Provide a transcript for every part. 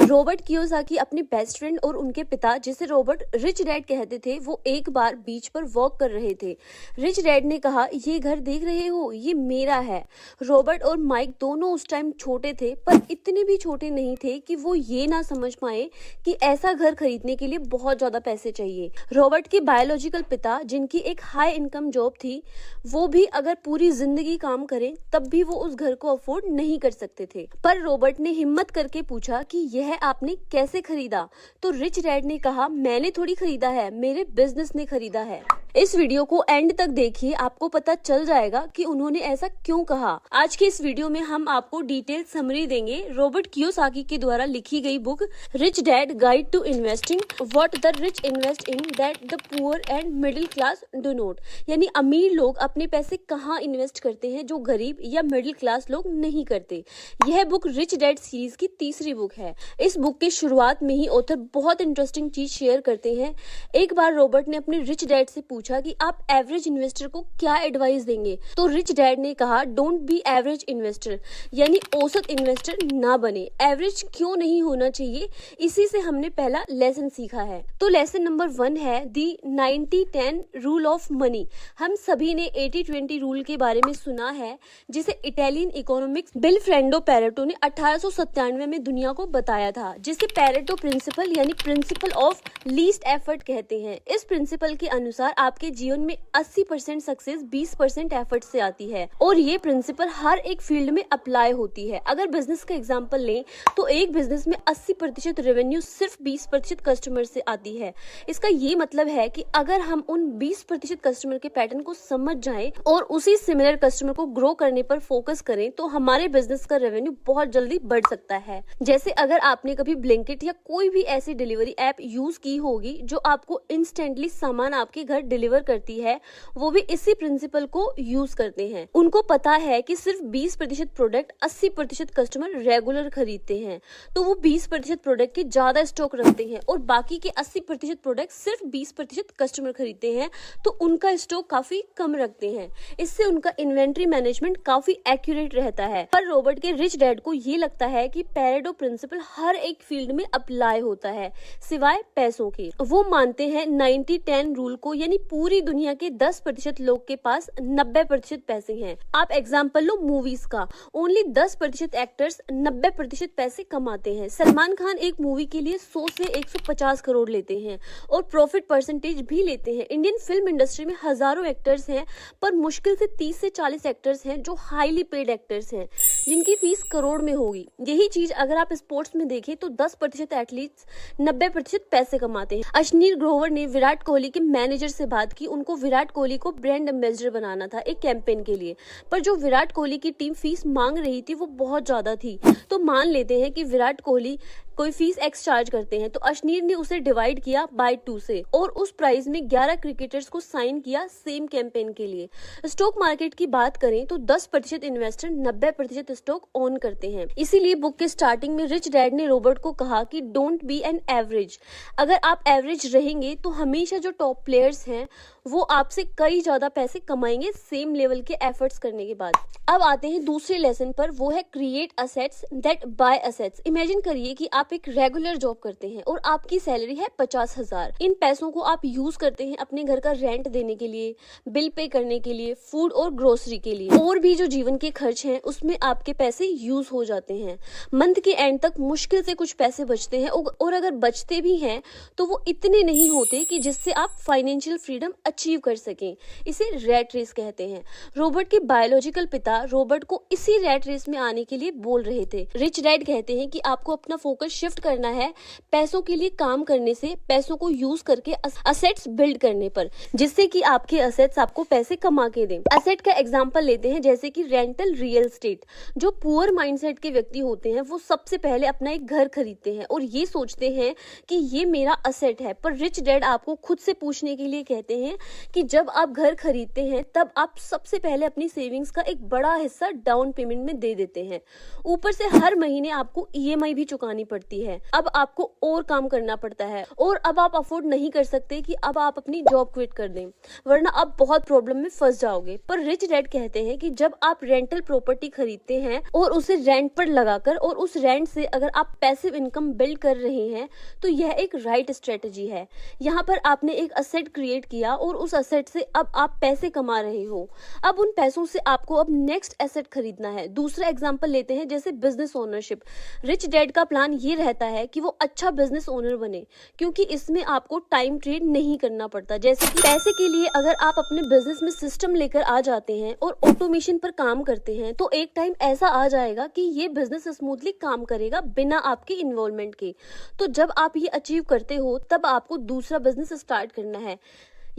Robert Kiyosaki अपने best friend और उनके पिता, जिसे रॉबर्ट रिच डैड कहते थे, वो एक बार बीच पर वॉक कर रहे थे। रिच डैड ने कहा, ये घर देख रहे हो, ये मेरा है। रॉबर्ट और माइक दोनों उस टाइम छोटे थे, पर इतने भी छोटे नहीं थे कि वो ये ना समझ पाए कि ऐसा घर खरीदने के लिए बहुत ज्यादा पैसे चाहिए। रॉबर्ट के बायोलॉजिकल पिता, जिनकी एक हाई इनकम जॉब थी, वो भी अगर पूरी जिंदगी काम करें तब भी वो उस घर को अफोर्ड नहीं कर सकते थे। पर रॉबर्ट ने हिम्मत करके पूछा कि यह आपने कैसे खरीदा? तो रिच डैड ने कहा, मैंने थोड़ी खरीदा है, मेरे बिजनेस ने खरीदा है। इस वीडियो को एंड तक देखिए, आपको पता चल जाएगा कि उन्होंने ऐसा क्यों कहा। आज के इस वीडियो में हम आपको डिटेल समरी देंगे रॉबर्ट कियोसाकी के द्वारा लिखी गई book Rich Dad guide to investing, what the rich invest in that the poor and middle class do not. यानी अमीर लोग अपने पैसे कहाँ इन्वेस्ट करते हैं जो गरीब या मिडिल क्लास लोग नहीं करते। यह बुक रिच डैड सीरीज की तीसरी बुक है। इस बुक के शुरुआत में ही ऑथर बहुत इंटरेस्टिंग चीज शेयर करते हैं। एक बार रॉबर्ट ने अपने रिच डैड से पूछा कि आप एवरेज इन्वेस्टर को क्या एडवाइस देंगे? तो रिच डैड ने कहा, डोंट बी एवरेज इन्वेस्टर, यानी औसत इन्वेस्टर ना बने। एवरेज क्यों नहीं होना चाहिए, इसी से हमने पहला लेसन सीखा है। तो लेसन नंबर 1 है दी 90-10 रूल ऑफ मनी। हम सभी ने 80-20 रूल के बारे में सुना है, जिसे इटालियन इकोनॉमिक्स विल्फ्रेडो पैरेटो ने 1897 में दुनिया को बताया था, जिसे पैरेटो प्रिंसिपल यानी प्रिंसिपल ऑफ लीस्ट एफर्ट कहते हैं। इस प्रिंसिपल के अनुसार आपके जीवन में 80% सक्सेस 20% एफर्ट से आती है, और ये प्रिंसिपल हर एक फील्ड में अप्लाई होती है। अगर बिजनेस का एग्जांपल लें तो एक बिजनेस में 80% रेवेन्यू सिर्फ 20% कस्टमर से आती है। इसका ये मतलब है कि अगर हम उन 20% कस्टमर के पैटर्न को समझ जाएं और उसी सिमिलर कस्टमर को ग्रो करने पर फोकस करें तो हमारे बिजनेस का रेवेन्यू बहुत जल्दी बढ़ सकता है। जैसे अगर आपने कभी ब्लिंकिट या कोई भी ऐसी डिलीवरी ऐप यूज की होगी जो आपको इंस्टेंटली सामान आपके घर डिलीवर करती है, वो भी इसी प्रिंसिपल को यूज करते हैं। उनको पता है कि सिर्फ 20% प्रोडक्ट 80% कस्टमर रेगुलर खरीदते हैं, तो वो 20% प्रोडक्ट के ज्यादा स्टॉक रखते हैं और बाकी के 80% प्रोडक्ट सिर्फ 20% कस्टमर खरीदते हैं, तो उनका स्टॉक काफी कम रखते हैं। इससे उनका इन्वेंट्री मैनेजमेंट काफी एक्यूरेट रहता है। पर रॉबर्ट के रिच डैड को ये लगता है कि पैरेटो प्रिंसिपल हर एक फील्ड में अप्लाई होता है सिवाय पैसों के। वो मानते हैं 90-10 रूल को, यानी पूरी दुनिया के 10% लोग के पास 90% पैसे हैं। आप एग्जांपल लो मूवीज का, ओनली 10% एक्टर्स 90% पैसे कमाते हैं। सलमान खान एक मूवी के लिए 100 से 150 करोड़ लेते हैं और प्रॉफिट परसेंटेज भी लेते हैं। इंडियन फिल्म इंडस्ट्री में हजारों एक्टर्स हैं, पर मुश्किल से 30 से 40 एक्टर्स हैं जो हाईली पेड एक्टर्स हैं, जिनकी फीस करोड़ में होगी। यही चीज अगर आप स्पोर्ट्स में देखें तो 10% एथलीट्स 90% पैसे कमाते हैं। अश्नीर ग्रोवर ने विराट कोहली के मैनेजर से बात की, उनको विराट कोहली को ब्रांड एम्बेसडर बनाना था एक कैंपेन के लिए, पर जो विराट कोहली की टीम फीस मांग रही थी वो बहुत ज्यादा थी। तो मान लेते हैं कि विराट कोहली कोई फीस एक्स चार्ज करते हैं, तो अश्नीर ने उसे डिवाइड किया बाय 2 से और उस प्राइस में 11 क्रिकेटर्स को साइन किया सेम कैंपेन के लिए। स्टॉक मार्केट की बात करें तो 10% इन्वेस्टर 90% स्टॉक ओन करते हैं। इसीलिए बुक के स्टार्टिंग में रिच डैड ने रॉबर्ट को कहा कि डोंट बी एन एवरेज। अगर आप एवरेज रहेंगे तो हमेशा जो टॉप प्लेयर्स हैं वो आपसे कई ज्यादा पैसे कमाएंगे सेम लेवल के एफर्ट्स करने के बाद। अब आते हैं दूसरे लेसन पर, वो है create assets that bye assets. Imagine करिए कि आप एक रेगुलर जॉब करते हैं और आपकी सैलरी है 50,000। इन पैसों को आप यूज करते हैं अपने घर का रेंट देने के लिए, बिल पे करने के लिए, फूड और ग्रोसरी के लिए, और भी जो जीवन के खर्च हैं उसमें आपके पैसे यूज हो जाते हैं। मंथ के एंड तक मुश्किल से कुछ पैसे बचते हैं, और अगर बचते भी हैं तो वो इतने नहीं होते कि जिससे आप फाइनेंशियल फ्रीडम अचीव कर सकें। इसे रैट रेस कहते हैं। रॉबर्ट के बायोलॉजिकल पिता रॉबर्ट को इसी रैट रेस में आने के लिए बोल रहे थे। रिच डैड कहते हैं कि आपको अपना फोकस शिफ्ट करना है पैसों के लिए काम करने से पैसों को यूज करके असेट्स बिल्ड करने पर, जिससे कि आपके असेट्स आपको पैसे कमा के दें। असेट का एग्जांपल लेते हैं, जैसे कि रेंटल रियल एस्टेट। जो पुअर माइंडसेट के व्यक्ति होते हैं वो सबसे पहले अपना एक घर खरीदते हैं और ये सोचते हैं कि ये मेरा असेट है। पर रिच डैड आपको खुद से पूछने के लिए कहते हैं कि जब आप घर खरीदते हैं तब आप सबसे पहले अपनी सेविंग्स का एक बड़ा हिस्सा डाउन पेमेंट में दे देते हैं। ऊपर से हर महीने आपको ईएमआई भी चुकानी पड़ती है। अब आपको और काम करना पड़ता है और अब आप अफोर्ड नहीं कर सकते कि अब आप अपनी जॉब क्विट कर दें, वरना आप बहुत प्रॉब्लम में फंस जाओगे। पर रिच डैड कहते हैं कि जब आप रेंटल प्रॉपर्टी खरीदते हैं और उसे रेंट पर लगाकर और उस रेंट से अगर आप पैसिव इनकम बिल्ड कर रहे हैं तो यह एक राइट स्ट्रेटजी है। यहाँ पर आपने एक असेट क्रिएट किया और उस असेट से अब आप पैसे कमा रहे हो। अब उन पैसों से आपको अब नेक्स्ट एसेट खरीदना है। दूसरा एग्जांपल लेते हैं, जैसे बिजनेस ओनरशिप। रिच डैड का प्लान ये रहता है कि वो अच्छा बिजनेस ओनर बने, क्योंकि इसमें आपको टाइम ट्रेड नहीं करना पड़ता। जैसे कि पैसे के लिए अगर आप अपने बिजनेस में सिस्टम लेकर आ जाते हैं और ऑटोमेशन पर काम करते हैं तो एक टाइम ऐसा आ जाएगा कि ये बिजनेस स्मूथली काम करेगा बिना आपके इन्वॉल्वमेंट के। तो जब आप ये अचीव करते हो तब आपको दूसरा बिजनेस स्टार्ट करना है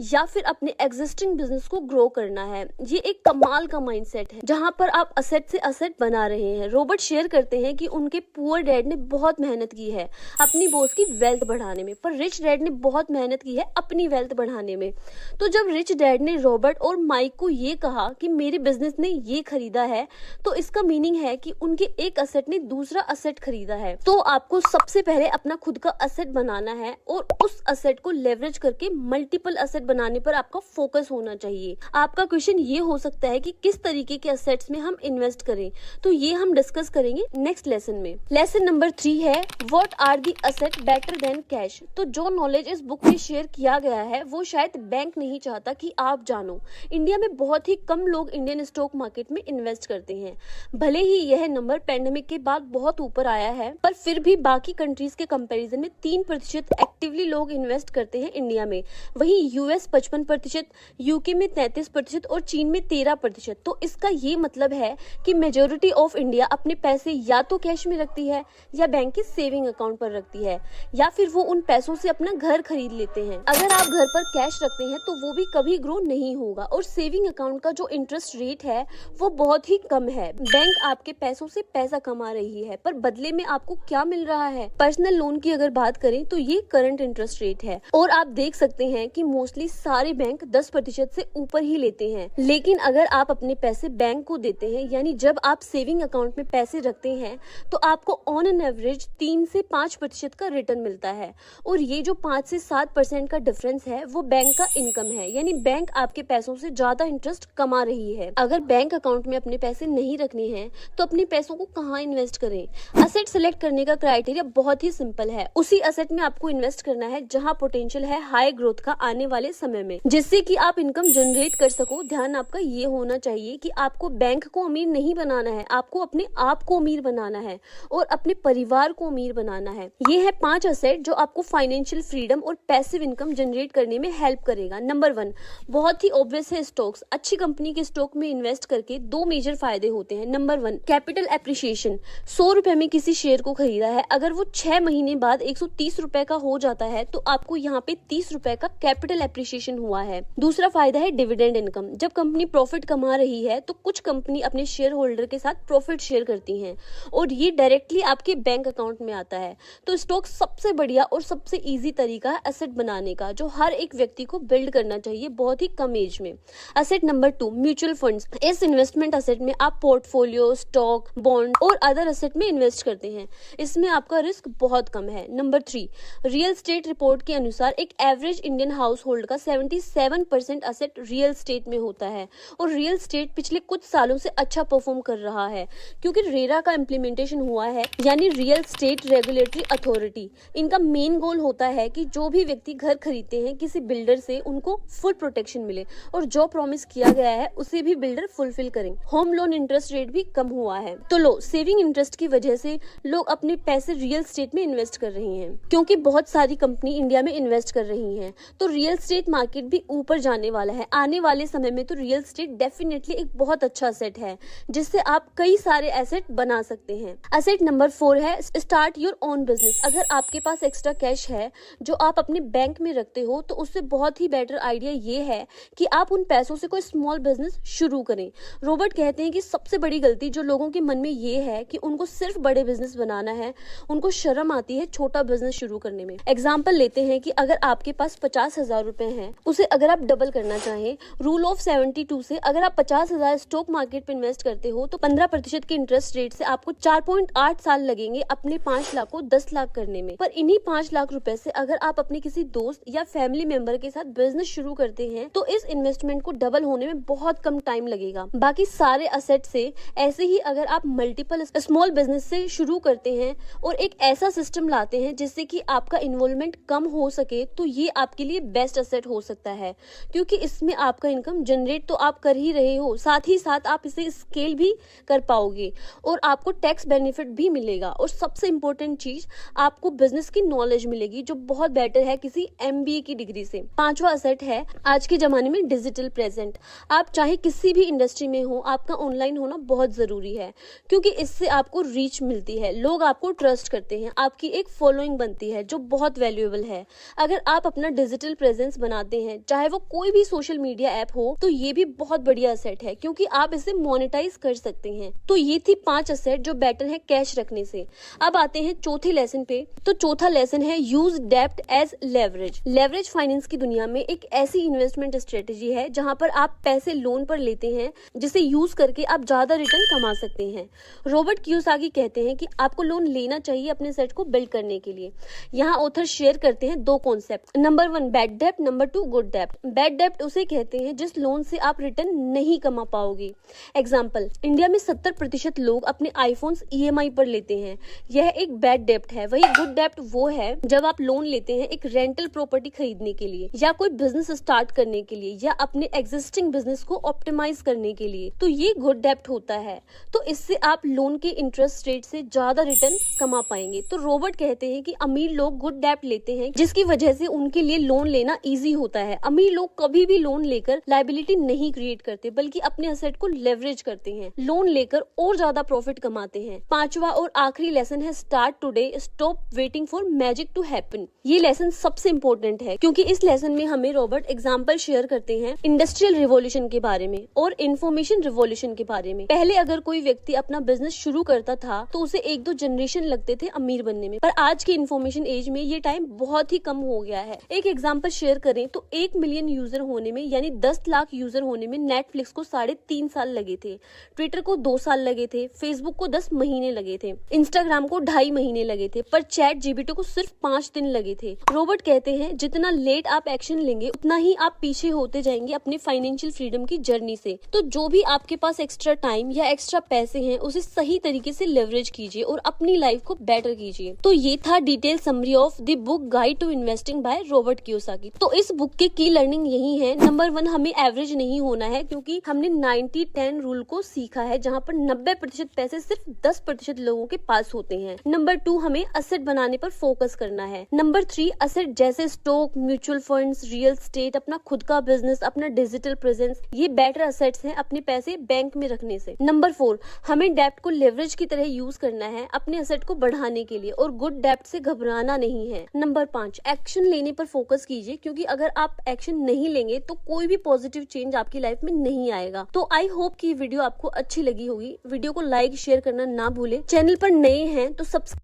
या फिर अपने एग्जिस्टिंग बिजनेस को ग्रो करना है। ये एक कमाल का माइंडसेट है जहां पर आप असेट से असेट बना रहे हैं। रॉबर्ट शेयर करते हैं कि उनके पुअर डैड ने बहुत मेहनत की है अपनी बॉस की वेल्थ बढ़ाने में, पर रिच डैड ने बहुत मेहनत की है अपनी वेल्थ बढ़ाने में। तो जब रिच डैड ने रॉबर्ट और माइक को ये कहा कि मेरे बिजनेस ने ये खरीदा है, तो इसका मीनिंग है कि उनके एक असेट ने दूसरा असेट खरीदा है। तो आपको सबसे पहले अपना खुद का असेट बनाना है और उस असेट को लेवरेज करके मल्टीपल असेट बनाने पर आपका फोकस होना चाहिए। आपका क्वेश्चन ये हो सकता है कि किस तरीके के असेट्स में हम इन्वेस्ट करें, तो ये हम डिस्कस करेंगे नेक्स्ट लेसन में। लेसन नंबर 3 है what are the asset better than cash. तो जो नॉलेज इस बुक में शेयर किया गया है वो शायद बैंक नहीं चाहता कि आप जानो। इंडिया में बहुत ही कम लोग इंडियन स्टॉक मार्केट में इन्वेस्ट करते हैं। भले ही यह नंबर पैंडेमिक के बाद बहुत ऊपर आया है, पर फिर भी बाकी कंट्रीज के कंपैरिजन में 3% एक्टिवली लोग इन्वेस्ट करते हैं इंडिया में। वहीं यूएस 55%, यूके में 33% और चीन में 13%। तो इसका ये मतलब है कि मेजोरिटी ऑफ इंडिया अपने पैसे या तो कैश में रखती है या बैंक के सेविंग अकाउंट पर रखती है, या फिर वो उन पैसों से अपना घर खरीद लेते हैं। अगर आप घर पर कैश रखते हैं तो वो भी कभी ग्रो नहीं होगा और सेविंग अकाउंट का जो इंटरेस्ट रेट है वो बहुत ही कम है। बैंक आपके पैसों से पैसा कमा रही है, पर बदले में आपको क्या मिल रहा है? पर्सनल लोन की अगर बात करें तो ये करंट इंटरेस्ट रेट है और आप देख सकते हैं कि मोस्टली सारे बैंक 10% से ऊपर ही लेते हैं। लेकिन अगर आप अपने पैसे बैंक को देते हैं, यानी जब आप सेविंग अकाउंट में पैसे रखते हैं, तो आपको ऑन एन एवरेज 3 से 5% का रिटर्न मिलता है। और ये जो 5 से 7% का डिफरेंस है वो बैंक का इनकम है, यानी बैंक आपके पैसों से ज्यादा इंटरेस्ट कमा रही है। अगर बैंक अकाउंट में अपने पैसे नहीं रखने हैं तो अपने पैसों को कहाँ इन्वेस्ट करें? असेट सेलेक्ट करने का क्राइटेरिया बहुत ही सिंपल है। उसी असेट में आपको इन्वेस्ट करना है जहाँ पोटेंशियल है हाई ग्रोथ का आने वाले समय में, जिससे कि आप इनकम जनरेट कर सको। ध्यान आपका ये होना चाहिए कि आपको बैंक को अमीर नहीं बनाना है, आपको अपने आप को अमीर बनाना है और अपने परिवार को अमीर बनाना है। ये है 5 असेट जो आपको फाइनेंशियल फ्रीडम और पैसिव इनकम जनरेट करने में हेल्प करेगा। नंबर 1 बहुत ही ऑब्वियस है, स्टॉक्स। अच्छी कंपनी के स्टॉक में इन्वेस्ट करके 2 मेजर फायदे होते हैं। Number 1 capital appreciation. 100 रुपए में किसी शेयर को खरीदा है, अगर वो 6 महीने बाद 130 रुपए का हो जाता है तो आपको यहाँ पे 30 रुपए का कैपिटल एप्रिसिएशन हुआ है। दूसरा फायदा है डिविडेंड इनकम। जब कंपनी प्रॉफिट कमा रही है तो कुछ कंपनी अपने शेयर होल्डर के साथ प्रॉफिट शेयर करती हैं और ये डायरेक्टली आपके बैंक अकाउंट में आता है। तो स्टॉक सबसे बढ़िया और सबसे इजी तरीका है एसेट बनाने का, जो हर एक व्यक्ति को बिल्ड करना चाहिए बहुत ही कम एज में। Asset number 2 mutual funds. इस इन्वेस्टमेंट एसेट में आप पोर्टफोलियो, स्टॉक, बॉन्ड और अदर एसेट में इन्वेस्ट करते हैं। इसमें आपका रिस्क बहुत कम है। नंबर 3 रियल स्टेट रिपोर्ट के अनुसार एक एवरेज इंडियन हाउस होल्ड का 77% असेट रियल स्टेट में होता है और रियल स्टेट पिछले कुछ सालों से अच्छा परफॉर्म कर रहा है क्योंकि रेरा का इम्प्लीमेंटेशन हुआ है, यानी रियल स्टेट रेगुलेटरी अथॉरिटी। इनका मेन गोल होता है कि जो भी व्यक्ति घर खरीदते हैं किसी बिल्डर से, उनको फुल प्रोटेक्शन मिले और जो प्रॉमिस किया गया है उसे भी बिल्डर फुलफिल करें। होम लोन इंटरेस्ट रेट भी कम हुआ है। तो लो सेविंग इंटरेस्ट की वजह से लोग अपने पैसे रियल स्टेट में इन्वेस्ट कर रही हैं, क्योंकि बहुत सारी कंपनी इंडिया में इन्वेस्ट कर रही हैं। तो रियल स्टेट मार्केट भी ऊपर जाने वाला है आने वाले समय में। तो रियल स्टेट डेफिनेटली एक बहुत अच्छा एसेट है जिससे आप कई सारे एसेट बना सकते हैं। एसेट नंबर 4 है स्टार्ट योर ओन बिजनेस। अगर आपके पास एक्स्ट्रा कैश है जो आप अपने बैंक में रखते हो तो उससे बहुत ही बेटर आइडिया ये है कि आप उन पैसों से कोई स्मॉल बिजनेस शुरू करें। रॉबर्ट कहते हैं कि सबसे बड़ी गलती जो लोगों के मन में ये है कि उनको सिर्फ बड़े बिजनेस बनाना है, उनको शर्म आती है छोटा बिजनेस शुरू करने में। एग्जाम्पल लेते हैं कि अगर आपके पास 50,000 रुपए रहे हैं उसे अगर आप डबल करना चाहें, रूल ऑफ 72 से अगर आप 50,000 स्टॉक मार्केट पे इन्वेस्ट करते हो तो 15% के इंटरेस्ट रेट से आपको 4.8 साल लगेंगे अपने 5 लाख को 10 लाख करने में। पर इन्हीं 5 लाख रुपए से अगर आप अपने किसी दोस्त या फैमिली मेंबर के साथ बिजनेस शुरू करते हैं तो इस इन्वेस्टमेंट को डबल होने में बहुत कम टाइम लगेगा। बाकी सारे असेट से ऐसे ही अगर आप मल्टीपल स्मॉल बिजनेस से शुरू करते हैं और एक ऐसा सिस्टम लाते हैं जिससे कि आपका इन्वॉल्वमेंट कम हो सके तो ये आपके लिए बेस्ट असेट हो सकता है, क्योंकि इसमें आपका इनकम जनरेट तो आप कर ही रहे हो, साथ ही साथ आप इसे स्केल भी कर पाओगे और आपको टैक्स बेनिफिट भी मिलेगा। और सबसे इंपॉर्टेंट चीज, आपको बिजनेस की नॉलेज मिलेगी जो बहुत बेटर है किसी MBA की डिग्री से। पांचवा असेट है आज के जमाने में डिजिटल प्रेजेंट। आप चाहे किसी भी इंडस्ट्री में हो, आपका ऑनलाइन होना बहुत जरूरी है, क्योंकि इससे आपको रीच मिलती है, लोग आपको ट्रस्ट करते हैं, आपकी एक फॉलोइंग बनती है जो बहुत वैल्यूएबल है। अगर आप अपना डिजिटल प्रेजेंस बनाते हैं, चाहे वो कोई भी सोशल मीडिया ऐप हो, तो ये भी बहुत बढ़िया असेट है क्योंकि आप इसे मोनेटाइज कर सकते हैं। तो ये थी 5 असेट जो बेटर है कैश रखने से। अब आते हैं चौथे लेसन पे। तो चौथा लेसन है यूज डेब्ट एज लेवरेज। लेवरेज फाइनेंस की दुनिया में एक ऐसी इन्वेस्टमेंट स्ट्रेटेजी है जहां पर आप पैसे लोन पर लेते हैं जिसे यूज करके आप ज्यादा रिटर्न कमा सकते हैं। रॉबर्ट कियोसाकी कहते हैं कि आपको लोन लेना चाहिए अपने सेट को बिल्ड करने के लिए। यहाँ ऑथर शेयर करते हैं 2 कॉन्सेप्ट, नंबर 1 बैड डेब्ट, नंबर 2 गुड डेब्ट। बैड डेब्ट उसे कहते हैं जिस लोन से आप रिटर्न नहीं कमा पाओगे। एग्जाम्पल, इंडिया में 70% लोग अपने आईफोन्स EMI पर लेते हैं, यह एक बैड डेब्ट है। वही गुड डेब्ट वो है जब आप लोन लेते हैं एक रेंटल प्रॉपर्टी खरीदने के लिए या कोई बिजनेस स्टार्ट करने के लिए या अपने एग्जिस्टिंग बिजनेस को ऑप्टिमाइज करने के लिए, तो ये गुड डेब्ट होता है। तो इससे आप लोन के इंटरेस्ट रेट से ज्यादा रिटर्न कमा पाएंगे। तो रॉबर्ट कहते हैं कि अमीर लोग गुड डेब्ट लेते हैं जिसकी वजह से उनके लिए लोन लेना इजी होता है। अमीर लोग कभी भी लोन लेकर लायबिलिटी नहीं क्रिएट करते बल्कि अपने असेट को लेवरेज करते हैं, लोन लेकर और ज्यादा प्रॉफिट कमाते हैं। पांचवा और आखिरी लेसन है start today, stop waiting for magic to happen. ये लेसन सबसे इम्पोर्टेंट है क्योंकि इस लेसन में हमें रॉबर्ट एग्जाम्पल शेयर करते हैं इंडस्ट्रियल रिवॉल्यूशन के बारे में और इंफॉर्मेशन रिवॉल्यूशन के बारे में। पहले अगर कोई व्यक्ति अपना बिजनेस शुरू करता था तो उसे 1-2 जनरेशन लगते थे अमीर बनने में, पर आज के इन्फॉर्मेशन एज में ये टाइम बहुत ही कम हो गया है। एक एग्जाम्पल शेयर करें तो 1 मिलियन यूजर होने में यानी 10 लाख यूजर होने में नेटफ्लिक्स को 3.5 साल लगे थे, ट्विटर को 2 साल लगे थे, फेसबुक को 10 महीने लगे थे, इंस्टाग्राम को 2.5 महीने लगे थे, पर ChatGPT को सिर्फ 5 दिन लगे थे। रॉबर्ट कहते हैं जितना लेट आप एक्शन लेंगे उतना ही आप पीछे होते जाएंगे अपने फाइनेंशियल फ्रीडम की जर्नी से। तो जो भी आपके पास एक्स्ट्रा टाइम या एक्स्ट्रा पैसे हैं उसे सही तरीके से लेवरेज कीजिए और अपनी लाइफ को बेटर कीजिए। तो ये था detail summary of the book guide to investing by Robert Kiyosaki. तो इस बुक के की लर्निंग यही है, नंबर 1 हमें एवरेज नहीं होना है क्योंकि हमने 90-10 रूल को सीखा है जहाँ पर 90% पैसे सिर्फ 10% लोगों के पास होते हैं। नंबर 2 हमें असेट बनाने पर फोकस करना है। नंबर 3 असेट जैसे stock, mutual funds, real estate, अपना खुद का बिजनेस, अपना डिजिटल प्रेजेंस, ये बेटर असेट्स हैं अपने पैसे बैंक में रखने से। नंबर 4 हमें डेब्ट को लेवरेज की तरह यूज करना है अपने असेट को बढ़ाने के लिए और गुड डेब्ट से घबराना नहीं है। नंबर 5 एक्शन लेने पर फोकस कीजिए क्योंकि अगर आप एक्शन नहीं लेंगे तो कोई भी पॉजिटिव चेंज आपकी लाइफ में नहीं आएगा। तो आई होप कि वीडियो आपको अच्छी लगी होगी। वीडियो को लाइक शेयर करना ना भूले। चैनल पर नए हैं तो सब्सक्राइब